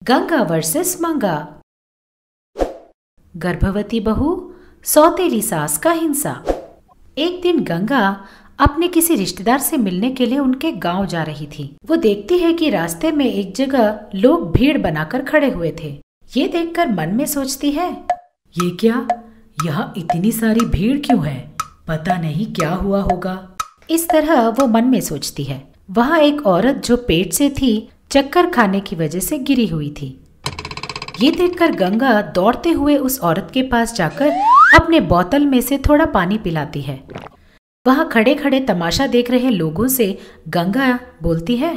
Ganga versus मंगा। गर्भवती बहू, सौतेली सास का हिंसा। एक दिन गंगा अपने किसी रिश्तेदार से मिलने के लिए उनके गांव जा रही थी। वो देखती है कि रास्ते में एक जगह लोग भीड़ बनाकर खड़े हुए थे। ये देखकर मन में सोचती है, ये क्या, यहाँ इतनी सारी भीड़ क्यों है? पता नहीं क्या हुआ होगा। इस तरह वो मन में सोचती है। वहाँ एक औरत जो पेट से थी, चक्कर खाने की वजह से गिरी हुई थी। ये देखकर गंगा दौड़ते हुए उस औरत के पास जाकर अपने बोतल में से थोड़ा पानी पिलाती है। वहाँ खड़े खड़े तमाशा देख रहे लोगों से गंगा बोलती है,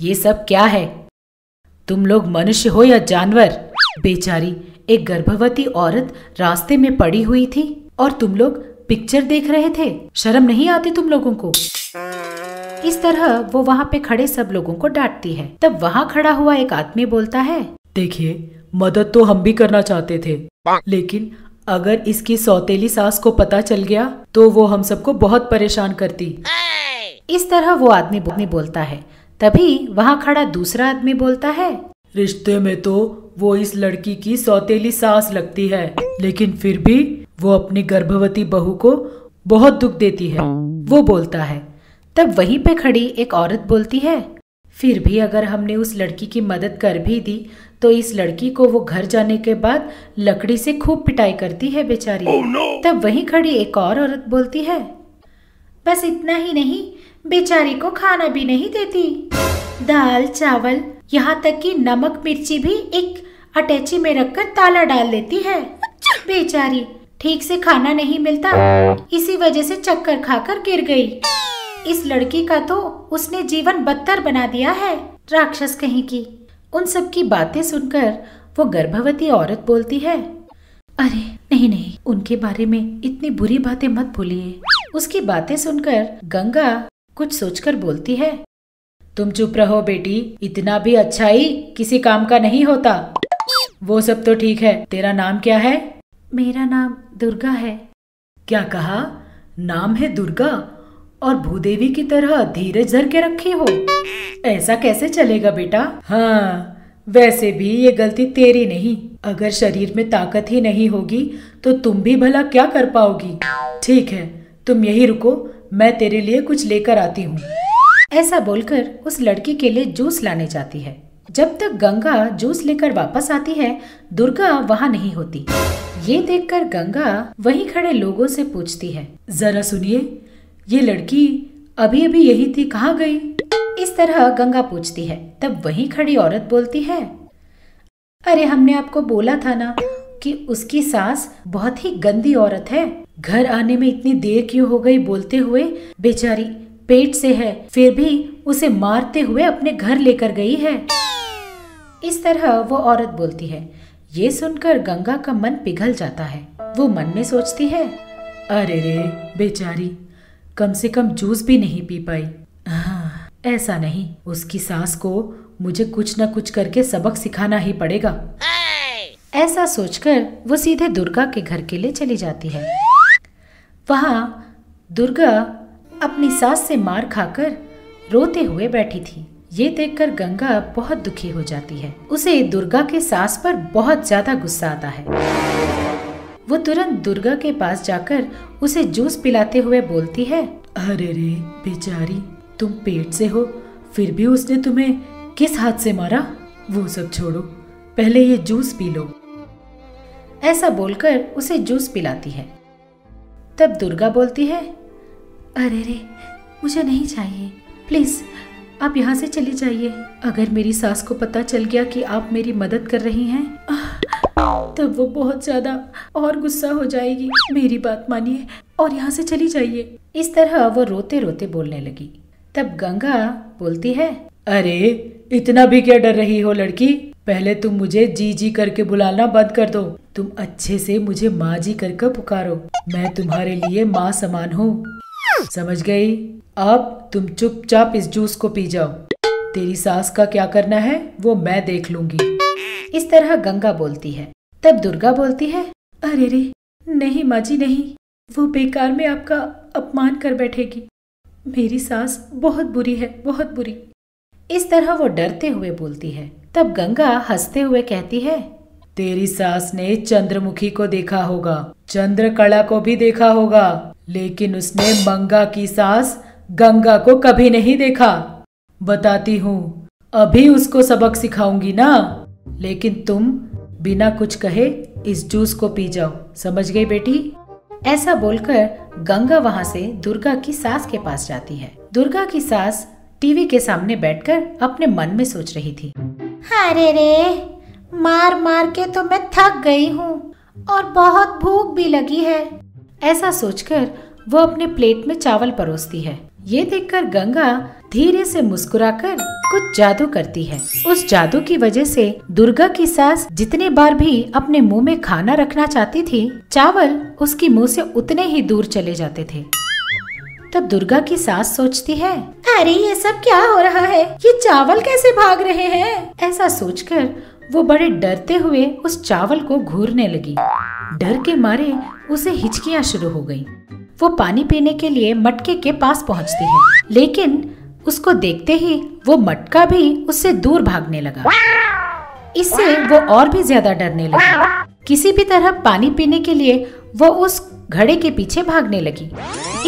ये सब क्या है? तुम लोग मनुष्य हो या जानवर? बेचारी एक गर्भवती औरत रास्ते में पड़ी हुई थी और तुम लोग पिक्चर देख रहे थे। शर्म नहीं आती तुम लोगों को? इस तरह वो वहाँ पे खड़े सब लोगों को डांटती है। तब वहाँ खड़ा हुआ एक आदमी बोलता है, देखिए, मदद तो हम भी करना चाहते थे, लेकिन अगर इसकी सौतेली सास को पता चल गया तो वो हम सबको बहुत परेशान करती। इस तरह वो आदमी बोलता है। तभी वहाँ खड़ा दूसरा आदमी बोलता है, रिश्ते में तो वो इस लड़की की सौतेली सास लगती है, लेकिन फिर भी वो अपनी गर्भवती बहू को बहुत दुख देती है। वो बोलता है। तब वहीं पे खड़ी एक औरत बोलती है, फिर भी अगर हमने उस लड़की की मदद कर भी दी तो इस लड़की को वो घर जाने के बाद लकड़ी से खूब पिटाई करती है बेचारी। तब वहीं खड़ी एक और औरत बोलती है, बस इतना ही नहीं, बेचारी को खाना भी नहीं देती। दाल चावल यहाँ तक कि नमक मिर्ची भी एक अटैची में रखकर ताला डाल देती है। बेचारी ठीक से खाना नहीं मिलता, इसी वजह से चक्कर खाकर गिर गई। इस लड़की का तो उसने जीवन बदतर बना दिया है, राक्षस कहीं की। उन सब की बातें सुनकर वो गर्भवती औरत बोलती है, अरे नहीं नहीं, उनके बारे में इतनी बुरी बातें मत बोलिए। उसकी बातें सुनकर गंगा कुछ सोचकर बोलती है, तुम चुप रहो बेटी, इतना भी अच्छाई किसी काम का नहीं होता। वो सब तो ठीक है, तेरा नाम क्या है? मेरा नाम दुर्गा है। क्या कहा? नाम है दुर्गा और भूदेवी की तरह धीरज धर के रखी हो? ऐसा कैसे चलेगा बेटा? हाँ, वैसे भी ये गलती तेरी नहीं। अगर शरीर में ताकत ही नहीं होगी तो तुम भी भला क्या कर पाओगी? ठीक है, तुम यही रुको, मैं तेरे लिए कुछ लेकर आती हूँ। ऐसा बोलकर उस लड़की के लिए जूस लाने जाती है। जब तक गंगा जूस लेकर वापस आती है, दुर्गा वहाँ नहीं होती। ये देखकर गंगा वहीं खड़े लोगों से पूछती है, जरा सुनिए, ये लड़की अभी अभी यही थी, कहाँ गई? इस तरह गंगा पूछती है। तब वहीं खड़ी औरत बोलती है, अरे हमने आपको बोला था ना कि उसकी सास बहुत ही गंदी औरत है। घर आने में इतनी देर क्यों हो गई बोलते हुए बेचारी पेट से है, फिर भी उसे मारते हुए अपने घर लेकर गई है। इस तरह वो औरत बोलती है। ये सुनकर गंगा का मन पिघल जाता है। वो मन में सोचती है, अरे रे बेचारी, कम से कम जूस भी नहीं पी पाई। हाँ, ऐसा नहीं, उसकी सास को मुझे कुछ न कुछ करके सबक सिखाना ही पड़ेगा। ऐसा सोचकर वो सीधे दुर्गा के घर के लिए चली जाती है। वहाँ दुर्गा अपनी सास से मार खाकर रोते हुए बैठी थी। ये देखकर गंगा बहुत दुखी हो जाती है। उसे दुर्गा के सास पर बहुत ज्यादा गुस्सा आता है। वो तुरंत दुर्गा के पास जाकर उसे जूस पिलाते हुए बोलती है, अरे रे बेचारी, तुम पेट से हो, फिर भी उसने तुम्हें किस हाथ से मारा? वो सब छोड़ो, पहले ये जूस पी लो। ऐसा बोलकर उसे जूस पिलाती है। तब दुर्गा बोलती है, अरे रे, मुझे नहीं चाहिए, प्लीज आप यहाँ से चली जाइए। अगर मेरी सास को पता चल गया कि आप मेरी मदद कर रही हैं, तब वो बहुत ज्यादा और गुस्सा हो जाएगी। मेरी बात मानिए और यहाँ से चली जाइए। इस तरह वो रोते रोते बोलने लगी। तब गंगा बोलती है, अरे इतना भी क्या डर रही हो लड़की? पहले तुम मुझे जी जी करके बुलाना बंद कर दो। तुम अच्छे से मुझे माँ जी करके पुकारो। मैं तुम्हारे लिए माँ समान हूँ, समझ गई? अब तुम चुपचाप इस जूस को पी जाओ। तेरी सास का क्या करना है वो मैं देख लूंगी। इस तरह गंगा बोलती है। तब दुर्गा बोलती है, अरे रे नहीं माँ जी नहीं, वो बेकार में आपका अपमान कर बैठेगी। मेरी सास बहुत बुरी है, बहुत बुरी। इस तरह वो डरते हुए बोलती है। तब गंगा हंसते हुए कहती है, तेरी सास ने चंद्रमुखी को देखा होगा, चंद्रकला को भी देखा होगा, लेकिन उसने मंगा की सास गंगा को कभी नहीं देखा। बताती हूँ, अभी उसको सबक सिखाऊंगी ना। लेकिन तुम बिना कुछ कहे इस जूस को पी जाओ, समझ गई बेटी? ऐसा बोलकर गंगा वहाँ से दुर्गा की सास के पास जाती है। दुर्गा की सास टीवी के सामने बैठकर अपने मन में सोच रही थी, अरे रे, मार मार के तो मैं थक गई हूँ और बहुत भूख भी लगी है। ऐसा सोचकर वो अपने प्लेट में चावल परोसती है। ये देखकर गंगा धीरे से मुस्कुराकर कुछ जादू करती है। उस जादू की वजह से दुर्गा की सास जितने बार भी अपने मुंह में खाना रखना चाहती थी, चावल उसकी मुंह से उतने ही दूर चले जाते थे। तब दुर्गा की सास सोचती है, अरे ये सब क्या हो रहा है? ये चावल कैसे भाग रहे हैं? ऐसा सोचकर वो बड़े डरते हुए उस चावल को घूरने लगी। डर के मारे उसे हिचकियां शुरू हो गई। वो पानी पीने के लिए मटके के पास पहुंचती है, लेकिन उसको देखते ही वो मटका भी उससे दूर भागने लगा। इससे वो और भी ज्यादा डरने लगी। किसी भी तरह पानी पीने के लिए वो उस घड़े के पीछे भागने लगी।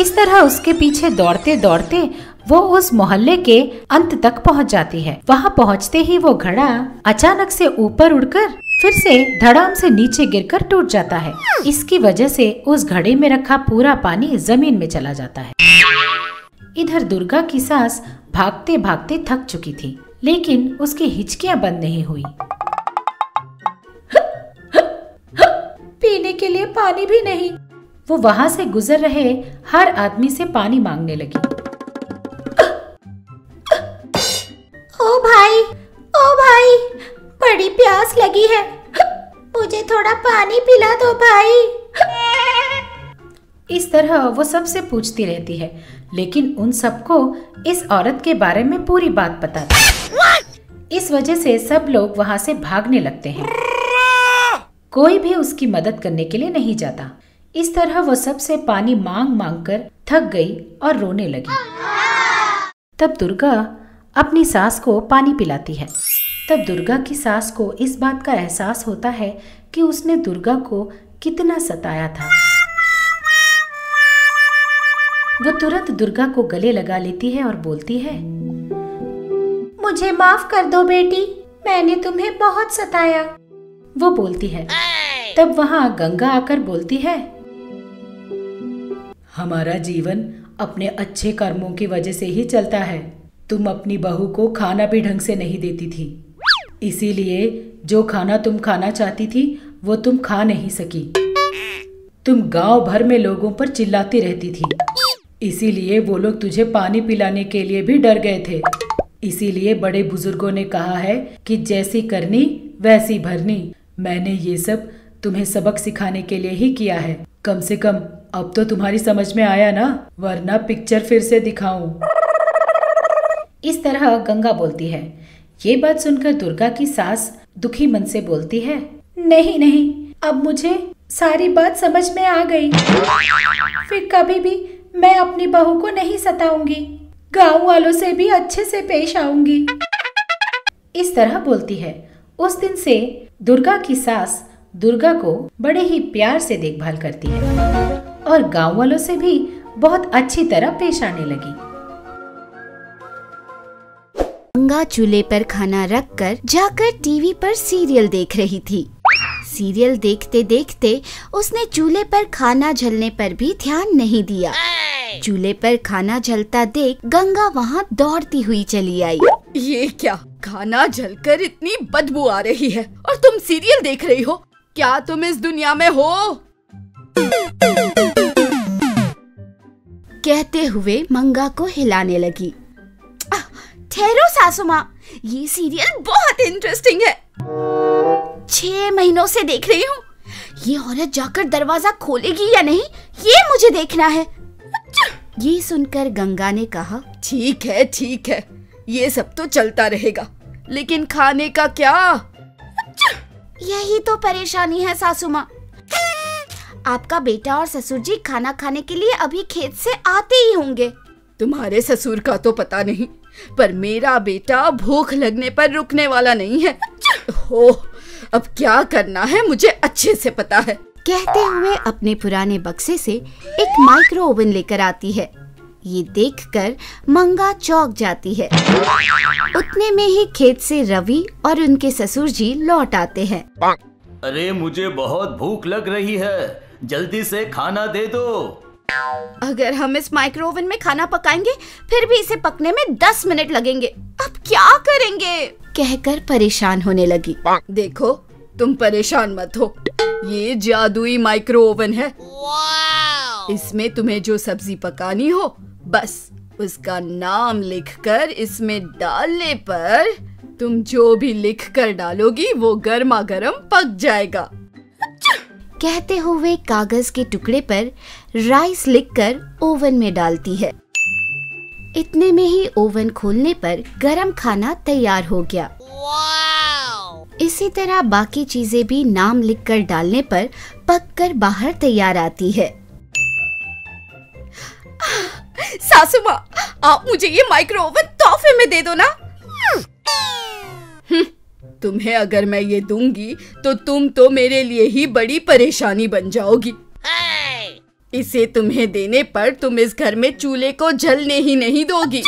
इस तरह उसके पीछे दौड़ते दौड़ते वो उस मोहल्ले के अंत तक पहुंच जाती है। वहां पहुंचते ही वो घड़ा अचानक से ऊपर उड़कर फिर से धड़ाम से नीचे गिरकर टूट जाता है। इसकी वजह से उस घड़े में रखा पूरा पानी जमीन में चला जाता है। इधर दुर्गा की सास भागते भागते थक चुकी थी, लेकिन उसकी हिचकियां बंद नहीं हुई। पीने के लिए पानी भी नहीं। वो वहां से गुजर रहे हर आदमी से पानी मांगने लगी। ओ भाई, बड़ी प्यास लगी है, मुझे थोड़ा पानी पिला दो भाई। इस तरह वो सबसे पूछती रहती है, लेकिन उन सबको इस औरत के बारे में पूरी बात पता थी। इस वजह से सब लोग वहां से भागने लगते हैं। कोई भी उसकी मदद करने के लिए नहीं जाता। इस तरह वो सबसे पानी मांग मांग कर थक गई और रोने लगी। तब दुर्गा अपनी सास को पानी पिलाती है। तब दुर्गा की सास को इस बात का एहसास होता है कि उसने दुर्गा को कितना सताया था। वो तुरंत दुर्गा को गले लगा लेती है और बोलती है, मुझे माफ कर दो बेटी, मैंने तुम्हें बहुत सताया। वो बोलती है। तब वहाँ गंगा आकर बोलती है, हमारा जीवन अपने अच्छे कर्मों की वजह से ही चलता है। तुम अपनी बहू को खाना भी ढंग से नहीं देती थी, इसीलिए जो खाना तुम खाना चाहती थी वो तुम खा नहीं सकी। तुम गांव भर में लोगों पर चिल्लाती रहती थी, इसीलिए वो लोग तुझे पानी पिलाने के लिए भी डर गए थे। इसीलिए बड़े बुजुर्गों ने कहा है कि जैसी करनी वैसी भरनी। मैंने ये सब तुम्हें सबक सिखाने के लिए ही किया है। कम से कम अब तो तुम्हारी समझ में आया ना, वरना पिक्चर फिर से दिखाऊं। इस तरह गंगा बोलती है। ये बात सुनकर दुर्गा की सास दुखी मन से बोलती है, नहीं नहीं, अब मुझे सारी बात समझ में आ गई। फिर कभी भी मैं अपनी बहू को नहीं सताऊंगी, गांव वालों से भी अच्छे से पेश आऊंगी। इस तरह बोलती है। उस दिन से दुर्गा की सास दुर्गा को बड़े ही प्यार से देखभाल करती है और गांव वालों से भी बहुत अच्छी तरह पेश आने लगी। गंगा चूल्हे पर खाना रखकर जाकर टीवी पर सीरियल देख रही थी। सीरियल देखते देखते उसने चूल्हे पर खाना जलने पर भी ध्यान नहीं दिया। चूल्हे पर खाना जलता देख गंगा वहाँ दौड़ती हुई चली आई। ये क्या, खाना जलकर इतनी बदबू आ रही है और तुम सीरियल देख रही हो? क्या तुम इस दुनिया में हो? कहते हुए मंगा को हिलाने लगी। ठहरो सासू माँ, ये सीरियल बहुत इंटरेस्टिंग है। 6 महीनों से देख रही हूँ। ये औरत जाकर दरवाजा खोलेगी या नहीं, ये मुझे देखना है। ये सुनकर गंगा ने कहा, ठीक है, ये सब तो चलता रहेगा, लेकिन खाने का क्या? यही तो परेशानी है सासू माँ। आपका बेटा और ससुर जी खाना खाने के लिए अभी खेत से आते ही होंगे। तुम्हारे ससुर का तो पता नहीं, पर मेरा बेटा भूख लगने पर रुकने वाला नहीं है। हो, अब क्या करना है मुझे अच्छे से पता है। कहते हुए अपने पुराने बक्से से एक माइक्रो ओवन लेकर आती है। ये देखकर मंगा चौंक जाती है। उतने में ही खेत से रवि और उनके ससुर जी लौट आते हैं। अरे मुझे बहुत भूख लग रही है, जल्दी से खाना दे दो। अगर हम इस माइक्रो ओवन में खाना पकाएंगे फिर भी इसे पकने में 10 मिनट लगेंगे। अब क्या करेंगे? कहकर परेशान होने लगी। देखो, तुम परेशान मत हो, ये जादुई माइक्रो ओवन है। इसमें तुम्हें जो सब्जी पकानी हो बस उसका नाम लिखकर इसमें डालने पर तुम जो भी लिखकर डालोगी वो गर्मा गर्म पक जाएगा। कहते हुए कागज के टुकड़े पर राइस लिखकर ओवन में डालती है। इतने में ही ओवन खोलने पर गरम खाना तैयार हो गया। इसी तरह बाकी चीजें भी नाम लिखकर डालने पर पककर बाहर तैयार आती है। सासू माँ, आप मुझे ये माइक्रो ओवन तोहफे में दे दो ना। तुम्हें अगर मैं ये दूंगी तो तुम तो मेरे लिए ही बड़ी परेशानी बन जाओगी। इसे तुम्हें देने पर तुम इस घर में चूल्हे को जलने ही नहीं दोगी।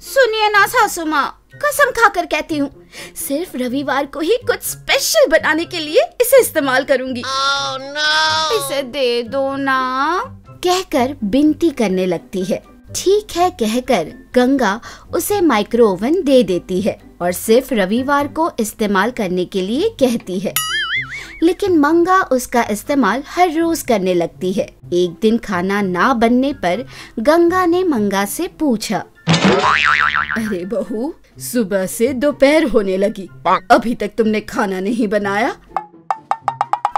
सुनिए ना सासू माँ, कसम खाकर कहती हूँ, सिर्फ रविवार को ही कुछ स्पेशल बनाने के लिए इसे इस्तेमाल करूंगी। इसे दे दो ना, कहकर विनती करने लगती है। ठीक है कहकर गंगा उसे माइक्रो ओवन दे देती है और सिर्फ रविवार को इस्तेमाल करने के लिए कहती है। लेकिन मंगा उसका इस्तेमाल हर रोज करने लगती है। एक दिन खाना ना बनने पर गंगा ने मंगा से पूछा, अरे बहू, सुबह से दोपहर होने लगी, अभी तक तुमने खाना नहीं बनाया?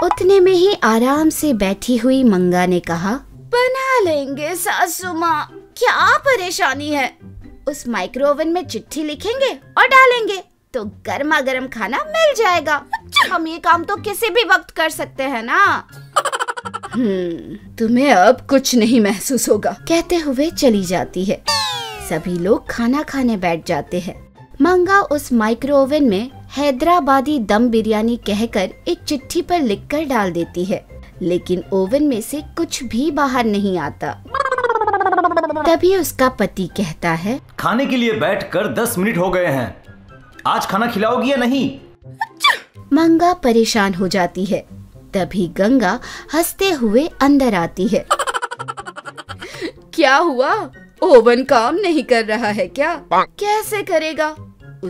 उतने में ही आराम से बैठी हुई मंगा ने कहा, बना लेंगे सासू माँ, क्या परेशानी है। उस माइक्रो ओवन में चिट्ठी लिखेंगे और डालेंगे तो गर्मा गर्म खाना मिल जाएगा। हम ये काम तो किसी भी वक्त कर सकते हैं ना। तुम्हें अब कुछ नहीं महसूस होगा, कहते हुए चली जाती है। सभी लोग खाना खाने बैठ जाते हैं। मंगा उस माइक्रो ओवन में हैदराबादी दम बिरयानी कहकर एक चिट्ठी पर लिखकर डाल देती है, लेकिन ओवन में से कुछ भी बाहर नहीं आता। तभी उसका पति कहता है, खाने के लिए बैठकर 10 मिनट हो गए हैं, आज खाना खिलाओगी या नहीं? मंगा परेशान हो जाती है। तभी गंगा हंसते हुए अंदर आती है। क्या हुआ, ओवन काम नहीं कर रहा है क्या? कैसे करेगा,